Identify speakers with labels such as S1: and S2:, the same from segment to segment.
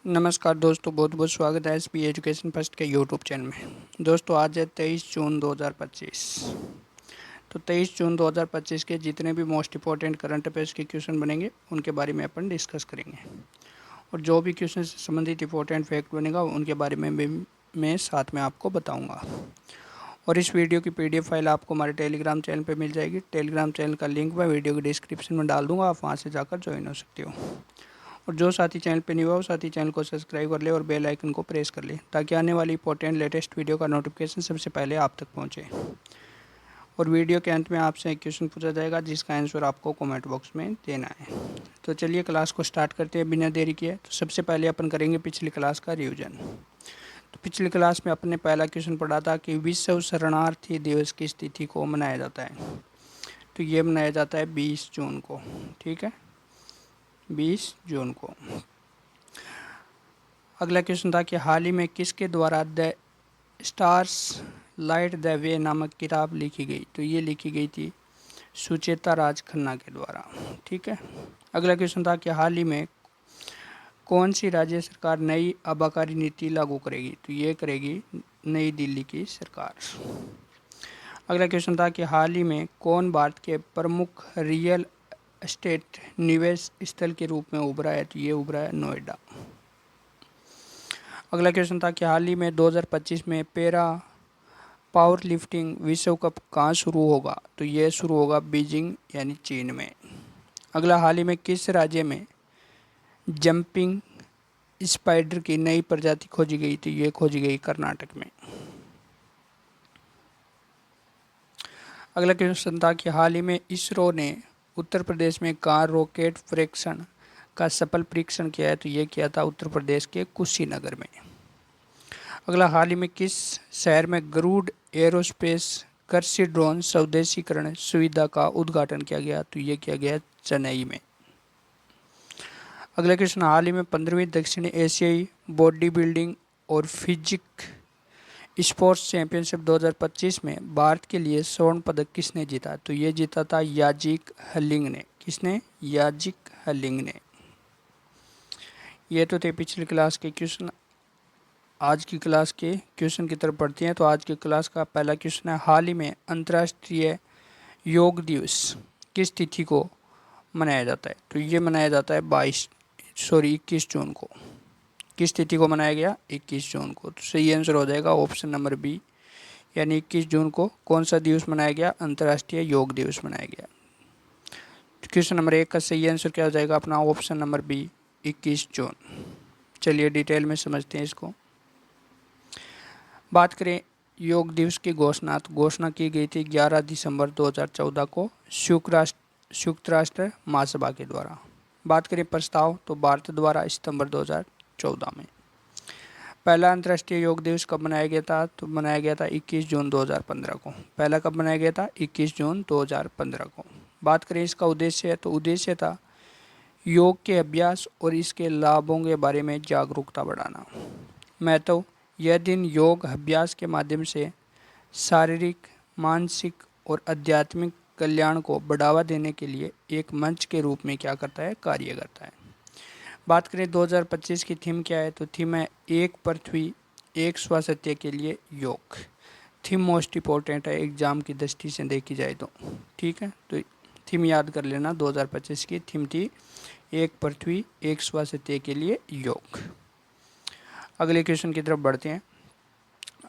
S1: नमस्कार दोस्तों, बहुत बहुत स्वागत है एसपी एजुकेशन फर्स्ट के यूट्यूब चैनल में। दोस्तों आज है 23 जून 2025। तो 23 जून 2025 के जितने भी मोस्ट इंपॉर्टेंट करंट अफेयर्स के क्वेश्चन बनेंगे उनके बारे में अपन डिस्कस करेंगे, और जो भी क्वेश्चन से संबंधित इंपॉर्टेंट फैक्ट बनेगा उनके बारे में भी मैं साथ में आपको बताऊँगा। और इस वीडियो की पीडीएफ फाइल आपको हमारे टेलीग्राम चैनल पर मिल जाएगी। टेलीग्राम चैनल का लिंक मैं वीडियो के डिस्क्रिप्शन में डाल दूँगा, आप वहाँ से जाकर ज्वाइन हो सकते हो। और जो साथी चैनल पे नहीं हुआ वो साथी चैनल को सब्सक्राइब कर ले और बेल आइकन को प्रेस कर ले, ताकि आने वाली इंपॉर्टेंट लेटेस्ट वीडियो का नोटिफिकेशन सबसे पहले आप तक पहुंचे। और वीडियो के अंत में आपसे एक क्वेश्चन पूछा जाएगा जिसका आंसर आपको कमेंट बॉक्स में देना है। तो चलिए क्लास को स्टार्ट करते हैं बिना देरी किए। तो सबसे पहले अपन करेंगे पिछली क्लास का रिविजन। तो पिछली क्लास में अपने पहला क्वेश्चन पढ़ा था कि विश्व शरणार्थी दिवस किस तिथि को मनाया जाता है। तो ये मनाया जाता है 20 जून को। ठीक है, 20 जून को। अगला क्वेश्चन था कि हाल ही में किसके द्वारा the stars light the way नामक किताब लिखी गई। तो ये लिखी गई थी सुचेता राज खन्ना के द्वारा। ठीक है। अगला क्वेश्चन था कि हाल ही में कौन सी राज्य सरकार नई आबकारी नीति लागू करेगी। तो ये करेगी नई दिल्ली की सरकार। अगला क्वेश्चन था कि हाल ही में कौन भारत के प्रमुख रियल एस्टेट निवेश स्थल के रूप में उभरा है। तो ये उभरा है नोएडा। अगला क्वेश्चन था कि हाल ही में 2025 में पैरा पावर लिफ्टिंग विश्व कप कहाँ शुरू होगा। तो ये शुरू होगा बीजिंग यानी चीन में। अगला, हाल ही में किस राज्य में जंपिंग स्पाइडर की नई प्रजाति खोजी गई। तो ये खोजी गई कर्नाटक में। अगला क्वेश्चन था कि हाल ही में इसरो ने उत्तर प्रदेश में कहाँ रॉकेट परीक्षण का सफल परीक्षण किया है। तो ये किया था उत्तर प्रदेश के कुशीनगर में। अगला, हाल ही में किस शहर में गरुड़ एरोस्पेस कृषि ड्रोन स्वदेशीकरण सुविधा का उद्घाटन किया गया। तो ये किया गया चेन्नई में। अगला क्वेश्चन, हाल ही में 15वीं दक्षिण एशियाई बॉडी बिल्डिंग और फिजिक स्पोर्ट्स चैंपियनशिप 2025 में भारत के लिए स्वर्ण पदक किसने जीता। तो ये जीता था याजिक हलिंग ने। किसने? याजिक हलिंग ने। ये तो थे पिछली क्लास के क्वेश्चन। आज की क्लास के क्वेश्चन की तरफ बढ़ते हैं। तो आज की क्लास का पहला क्वेश्चन है, हाल ही में अंतर्राष्ट्रीय योग दिवस किस तिथि को मनाया जाता है। तो ये मनाया जाता है 21 जून को। किस तिथि को मनाया गया? 21 जून को। तो सही आंसर हो जाएगा ऑप्शन नंबर बी, यानी 21 जून को कौन सा दिवस मनाया गया? अंतर्राष्ट्रीय योग दिवस मनाया गया। क्वेश्चन नंबर 1 का सही आंसर क्या हो जाएगा अपना? ऑप्शन नंबर बी, 21 जून। चलिए डिटेल में समझते हैं इसको। बात करें योग दिवस की घोषणा, तो घोषणा की गई थी 11 दिसंबर 2014 को संयुक्त राष्ट्र महासभा के द्वारा। बात करें प्रस्ताव, तो भारत द्वारा सितंबर 2014 में। पहला अंतर्राष्ट्रीय योग दिवस कब मनाया गया था? तो मनाया गया था 21 जून 2015 को। पहला कब मनाया गया था? 21 जून 2015 को। बात करें इसका उद्देश्य, तो उद्देश्य था योग के अभ्यास और इसके लाभों के बारे में जागरूकता बढ़ाना। महत्व, यह दिन योग अभ्यास के माध्यम से शारीरिक, मानसिक और आध्यात्मिक कल्याण को बढ़ावा देने के लिए एक मंच के रूप में क्या करता है? कार्य करता है। बात करें 2025 की थीम क्या है, तो थीम है एक पृथ्वी एक स्वास्थ्य के लिए योग। थीम मोस्ट इम्पोर्टेंट है एग्जाम की दृष्टि से देखी जाए तो। ठीक है, तो थीम याद कर लेना। 2025 की थीम थी एक पृथ्वी एक स्वास्थ्य के लिए योग। अगले क्वेश्चन की तरफ बढ़ते हैं।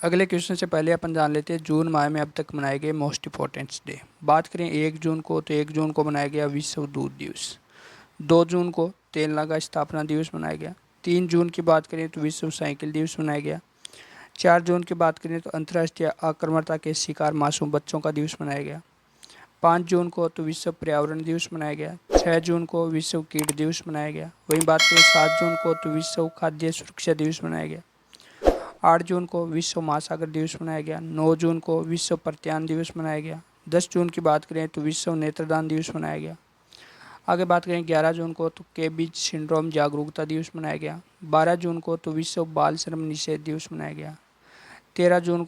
S1: अगले क्वेश्चन से पहले अपन जान लेते हैं जून माह में अब तक मनाए गए मोस्ट इम्पोर्टेंट डे। बात करें 1 जून को, तो 1 जून को मनाया गया विश्व दूध दिवस। 2 जून को तेलंगाना का स्थापना दिवस मनाया गया। 3 जून की बात करें तो विश्व साइकिल दिवस मनाया गया। 4 जून की बात करें तो अंतर्राष्ट्रीय आक्रामकता के शिकार मासूम बच्चों का दिवस मनाया गया। 5 जून को तो विश्व पर्यावरण दिवस मनाया गया। 6 जून को विश्व कीट दिवस मनाया गया। वहीं बात करें 7 जून को तो विश्व खाद्य सुरक्षा दिवस मनाया गया। 8 जून को विश्व महासागर दिवस मनाया गया। 9 जून को विश्व प्रत्यान दिवस मनाया गया। 10 जून की बात करें तो विश्व नेत्रदान दिवस मनाया गया। आगे बात करें 11 जून को तो केबिज सिंड्रोम जागरूकता दिवस मनाया गया। 12 जून को तो विश्व बाल श्रम निषेध दिवस मनाया गया। 13 जून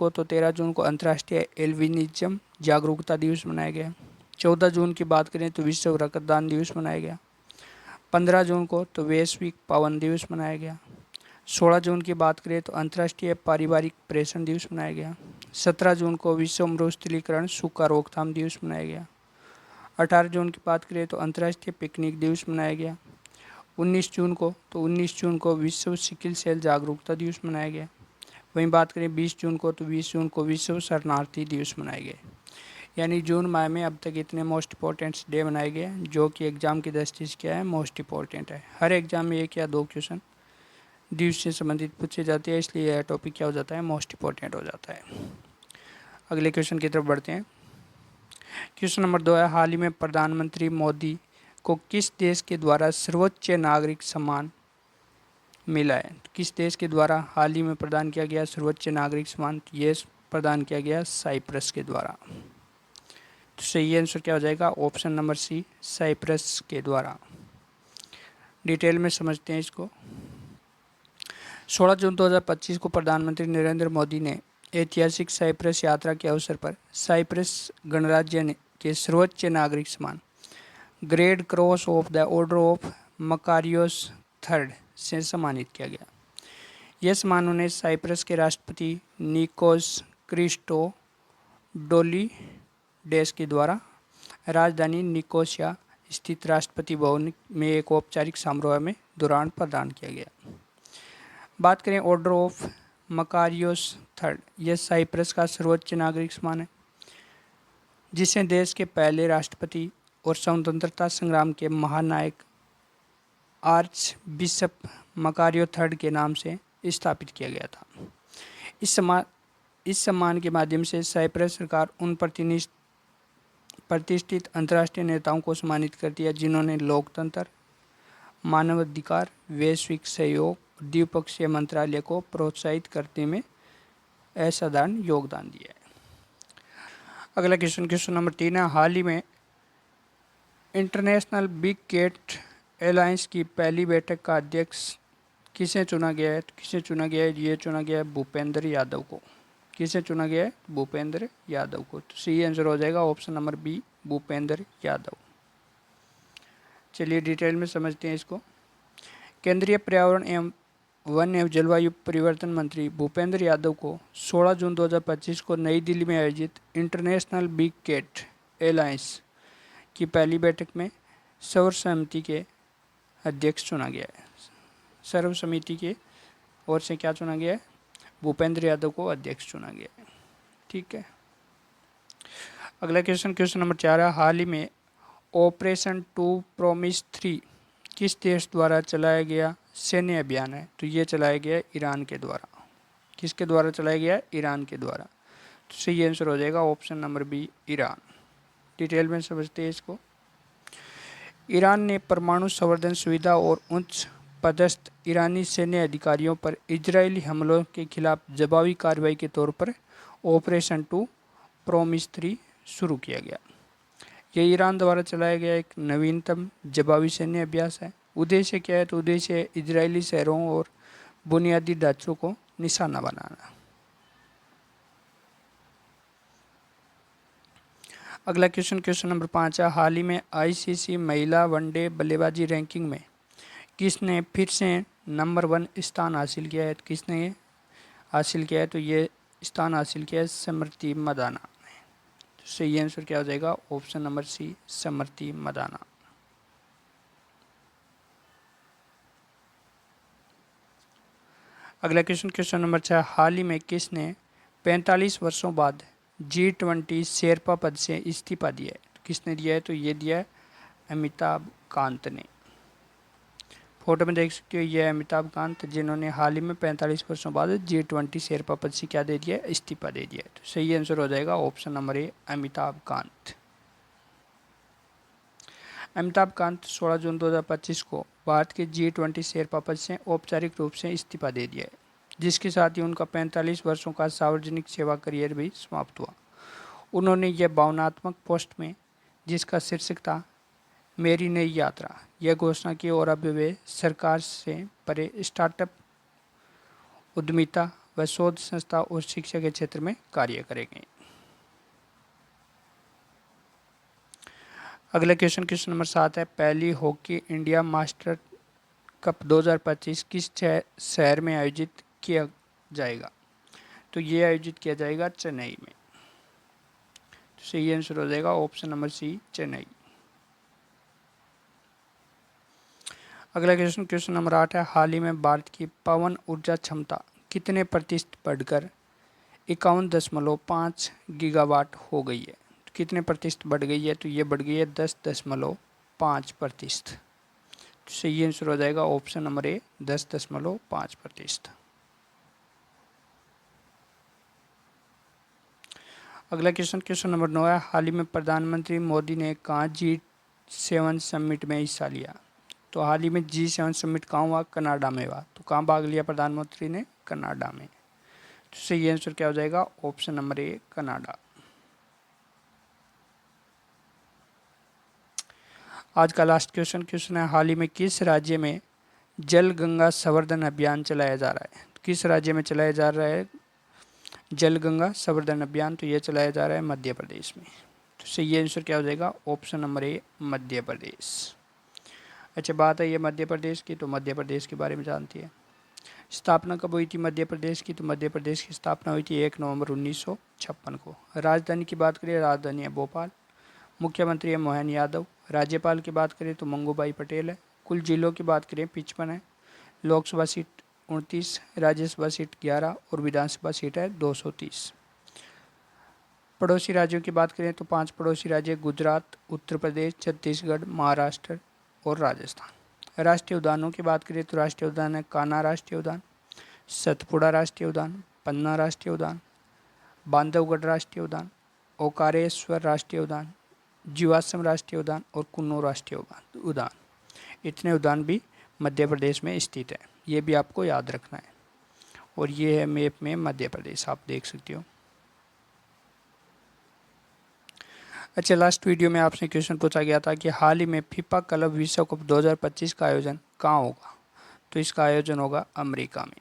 S1: को अंतर्राष्ट्रीय एल्बिनिज्म जागरूकता दिवस मनाया गया। 14 जून की बात करें तो विश्व रक्तदान दिवस मनाया गया। 15 जून को तो वैश्विक पावन दिवस मनाया गया। 16 जून की बात करें तो अंतर्राष्ट्रीय पारिवारिक प्रेषण दिवस मनाया गया। 17 जून को विश्व मरुस्थलीकरण सूखा रोकथाम दिवस मनाया गया। 18 जून की बात करें तो अंतर्राष्ट्रीय पिकनिक दिवस मनाया गया। 19 जून को विश्व सिकल सेल जागरूकता दिवस मनाया गया। वहीं बात करें 20 जून को तो 20 जून को विश्व शरणार्थी दिवस मनाए गए। यानी जून माह में अब तक इतने मोस्ट इंपॉर्टेंट डे बनाए गए जो कि एग्ज़ाम की दृष्टि से क्या है, मोस्ट इंपॉर्टेंट है। हर एग्ज़ाम में 1 या 2 क्वेश्चन दिवस से संबंधित पूछे जाते हैं, इसलिए यह टॉपिक क्या हो जाता है, मोस्ट इंपॉर्टेंट हो जाता है। अगले क्वेश्चन की तरफ बढ़ते हैं। क्वेश्चन नंबर 2 है, हाल ही में प्रधानमंत्री मोदी को किस देश के द्वारा सर्वोच्च नागरिक सम्मान मिला है? किस देश के द्वारा हाल ही में प्रदान किया गया सर्वोच्च नागरिक सम्मान? ये प्रदान किया गया साइप्रस के द्वारा। तो सही आंसर क्या हो जाएगा? ऑप्शन नंबर सी, साइप्रस के द्वारा। डिटेल में समझते हैं इसको। 16 जून 2025 को प्रधानमंत्री नरेंद्र मोदी ने ऐतिहासिक साइप्रस यात्रा के अवसर पर साइप्रस गणराज्य के सर्वोच्च नागरिक सम्मान grade cross of the order of Makarios third से सम्मानित किया गया। यह सम्मान उन्हें साइप्रस के राष्ट्रपति निकोस क्रिस्टोडोलिडेस के द्वारा राजधानी निकोसिया स्थित राष्ट्रपति भवन में एक औपचारिक समारोह में दौरान प्रदान किया गया। बात करें ऑर्डर ऑफ मकारियोस थर्ड, यह साइप्रस का सर्वोच्च नागरिक सम्मान है जिसे देश के पहले राष्ट्रपति और स्वतंत्रता संग्राम के महानायक आर्च बिशप मकारियो थर्ड के नाम से स्थापित किया गया था। इस सम्मान के माध्यम से साइप्रस सरकार उन प्रतिष्ठित अंतर्राष्ट्रीय नेताओं को सम्मानित करती है जिन्होंने लोकतंत्र, मानवाधिकार, वैश्विक सहयोग, द्विपक्षीय मंत्रालय को प्रोत्साहित करने में असाधारण योगदान दिया है। अगला क्वेश्चन नंबर 3 है, हाल ही में इंटरनेशनल बिग कैट एलायंस की पहली बैठक का अध्यक्ष किसे चुना गया है? किसे चुना गया है? ये चुना गया है भूपेंद्र यादव को। किसे चुना गया है? भूपेंद्र यादव को। तो सही आंसर हो जाएगा option number B, Bhupendra Yadav. चलिए डिटेल में समझते हैं इसको। केंद्रीय पर्यावरण एवं वन एवं जलवायु परिवर्तन मंत्री भूपेंद्र यादव को 16 जून 2025 को नई दिल्ली में आयोजित इंटरनेशनल बिग कैट एलायंस की पहली बैठक में सर्वसम्मति के अध्यक्ष चुना गया है। सर्वसम्मति के ओर से क्या चुना गया है? भूपेंद्र यादव को अध्यक्ष चुना गया है। ठीक है। अगला क्वेश्चन नंबर 4 है, हाल ही में ऑपरेशन 2 प्रॉमिस 3 किस देश द्वारा चलाया गया सैन्य अभियान है? तो ये चलाया गया ईरान के द्वारा। किसके द्वारा चलाया गया? ईरान के द्वारा। तो सही आंसर हो जाएगा option number B, Iran. Detail में समझते हैं इसको। ईरान ने परमाणु संवर्धन सुविधा और उच्च पदस्थ ईरानी सैन्य अधिकारियों पर इजरायली हमलों के खिलाफ जवाबी कार्रवाई के तौर पर ऑपरेशन 2 प्रॉमिस 3 शुरू किया गया। यह ईरान द्वारा चलाया गया एक नवीनतम जवाबी सैन्य अभ्यास है। उद्देश्य क्या है? तो उद्देश्य है इजरायली शहरों और बुनियादी ढांचों को निशाना बनाना। अगला क्वेश्चन नंबर 5 है, हाल ही में आईसीसी महिला वनडे बल्लेबाजी रैंकिंग में किसने फिर से नंबर 1 स्थान हासिल किया है? किसने हासिल किया है? तो ये स्थान हासिल किया है स्मृति मदाना ने। तो सही आंसर क्या हो जाएगा? ऑप्शन नंबर सी, स्मृति मदाना। अगला क्वेश्चन नंबर 6, हाल ही में किसने 45 वर्षों बाद G20 शेरपा पद से इस्तीफा दिया है? किसने दिया है? तो ये दिया है अमिताभ कांत ने। फोटो में देख सकते हो, ये है अमिताभ कांत जिन्होंने हाल ही में 45 वर्षों बाद G20 शेरपा पद से क्या दे दिया है? इस्तीफा दे दिया है। तो सही आंसर हो जाएगा option number A, Amitabh Kant. Amitabh Kant 16 जून 2025 को भारत के G20 शेरपा पद से औपचारिक रूप से इस्तीफा दे दिया है, जिसके साथ ही उनका 45 वर्षों का सार्वजनिक सेवा करियर भी समाप्त हुआ। उन्होंने यह भावनात्मक पोस्ट में, जिसका शीर्षक था मेरी नई यात्रा, यह घोषणा की और अब वे सरकार से परे स्टार्टअप उद्यमिता व शोध संस्था और शिक्षा के क्षेत्र में कार्य करेंगे। अगला क्वेश्चन नंबर 7 है, पहली हॉकी इंडिया मास्टर कप 2025 किस शहर में आयोजित किया जाएगा? तो ये आयोजित किया जाएगा चेन्नई में। तो सही आंसर हो जाएगा ऑप्शन नंबर सी, चेन्नई। अगला क्वेश्चन नंबर 8 है, हाल ही में भारत की पवन ऊर्जा क्षमता कितने प्रतिशत बढ़कर 51.5 गीगावाट हो गई है? तो कितने प्रतिशत बढ़ गई है? तो ये बढ़ गई है 10.5%। तो सही आंसर हो जाएगा ऑप्शन नंबर ए, 10.5%। अगला क्वेश्चन नंबर 9 है, हाल ही में प्रधानमंत्री मोदी ने कहाँ G7 समिट में हिस्सा लिया? तो हाल ही में G7 समिट कहाँ हुआ? कनाडा में हुआ। तो कहाँ भाग लिया प्रधानमंत्री ने? कनाडा में। तो सही आंसर क्या हो जाएगा? Option number A, Canada. आज का लास्ट क्वेश्चन है, हाल ही में किस राज्य में जल गंगा संवर्धन अभियान चलाया जा रहा है? किस राज्य में चलाया जा रहा है जल गंगा संवर्धन अभियान? तो ये चलाया जा रहा है मध्य प्रदेश में। तो सही आंसर क्या हो जाएगा? Option number A, Madhya Pradesh. अच्छा, बात है ये मध्य प्रदेश की, तो मध्य प्रदेश के बारे में जानती है। स्थापना कब हुई थी मध्य प्रदेश की? तो मध्य प्रदेश की स्थापना हुई थी 1 नवंबर 1956 को। राजधानी की बात करें, राजधानी है भोपाल। मुख्यमंत्री है मोहन यादव। राज्यपाल की बात करें तो मंगूभाई पटेल है। कुल जिलों की बात करें 55 है। लोकसभा सीट 29, राज्यसभा सीट 11 और विधानसभा सीट है 230। पड़ोसी राज्यों की बात करें तो 5 पड़ोसी राज्य गुजरात, उत्तर प्रदेश, छत्तीसगढ़, महाराष्ट्र और राजस्थान। राष्ट्रीय उद्यानों की बात करें तो राष्ट्रीय उद्यान है कान्हा राष्ट्रीय उद्यान, सतपुड़ा राष्ट्रीय उद्यान, पन्ना राष्ट्रीय उद्यान, बांधवगढ़ राष्ट्रीय उद्यान, ओकारेश्वर राष्ट्रीय उद्यान, जीवाश्म राष्ट्रीय उद्यान और कुन्नू राष्ट्रीय उद्यान। इतने उद्यान भी मध्य प्रदेश में स्थित है, ये भी आपको याद रखना है। और ये है मैप में मध्य प्रदेश, आप देख सकते हो। अच्छा, लास्ट वीडियो में आपसे क्वेश्चन पूछा गया था कि हाल ही में फीफा क्लब विश्व कप 2025 का आयोजन कहाँ होगा? तो इसका आयोजन होगा अमेरिका में।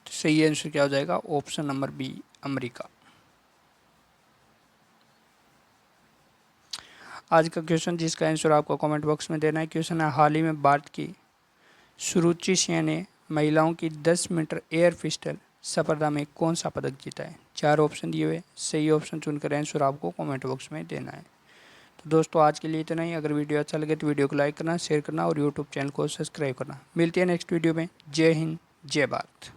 S1: तो सही आंसर क्या हो जाएगा? Option number B, America. आज का क्वेश्चन जिसका आंसर आपको कमेंट बॉक्स में देना है, क्वेश्चन है, हाल ही में भारत की सुरुचि सिंह ने महिलाओं की 10 मीटर एयर पिस्टल स्पर्धा में कौन सा पदक जीता है? 4 ऑप्शन दिए हुए, सही ऑप्शन चुनकर आंसर आपको कमेंट बॉक्स में देना है। तो दोस्तों, आज के लिए इतना ही। अगर वीडियो अच्छा लगे तो वीडियो को लाइक करना, शेयर करना और यूट्यूब चैनल को सब्सक्राइब करना। मिलते हैं नेक्स्ट वीडियो में। जय हिंद, जय भारत।